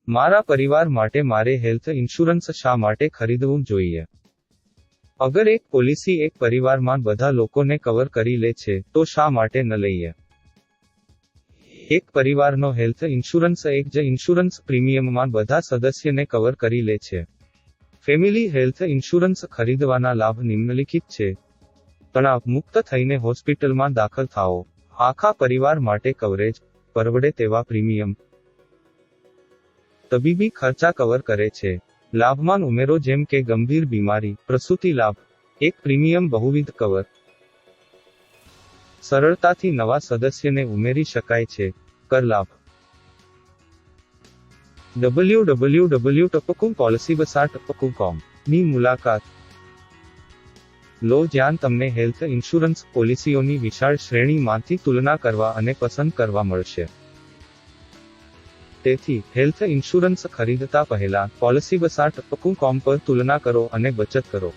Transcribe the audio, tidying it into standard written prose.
મારા પરિવાર માટે મારે હેલ્થ ઇન્સ્યોરન્સ શા માટે ખરીદવું જોઈએ? અગર એક પોલિસી એક પરિવારમાં બધા લોકોને કવર કરી લે છે, તો શા માટે ન લઈએ? એક પરિવારનો હેલ્થ ઇન્સ્યોરન્સ એક જ ઇન્સ્યોરન્સ પ્રીમિયમમાં બધા સદસ્યને કવર કરી લે છે. ફેમિલી હેલ્થ ઇન્સ્યોરન્સ ખરીદવાના લાભ નિમ્નલિખિત છે. તણાવ મુક્ત થઈને હોસ્પિટલમાં દાખલ થાઓ. આખા પરિવાર માટે કવરેજ. પરવડે તેવા પ્રીમિયમ. તબીબી ખર્ચા કવર કરે છે. લાભમાં ઉમેરો જેમ કે ગંભીર બીમારી, પ્રસૂતિ લાભ. એક પ્રીમિયમ બહુવિધ કવર. સરળતાથી નવા સદસ્યને ઉમેરી શકાય છે. કર લાભ. www.policybazaar.com ની મુલાકાત લો, જ્યાં તમને હેલ્થ ઇન્સ્યોરન્સ પોલિસીઓની વિશાળ શ્રેણીમાંથી તુલના કરવા અને પસંદ કરવા મળશે. તેથી, હેલ્થ ઇન્સ્યોરન્સ ખરીદતા પહેલા, policybazaar.com પર તુલના કરો અને બચત કરો.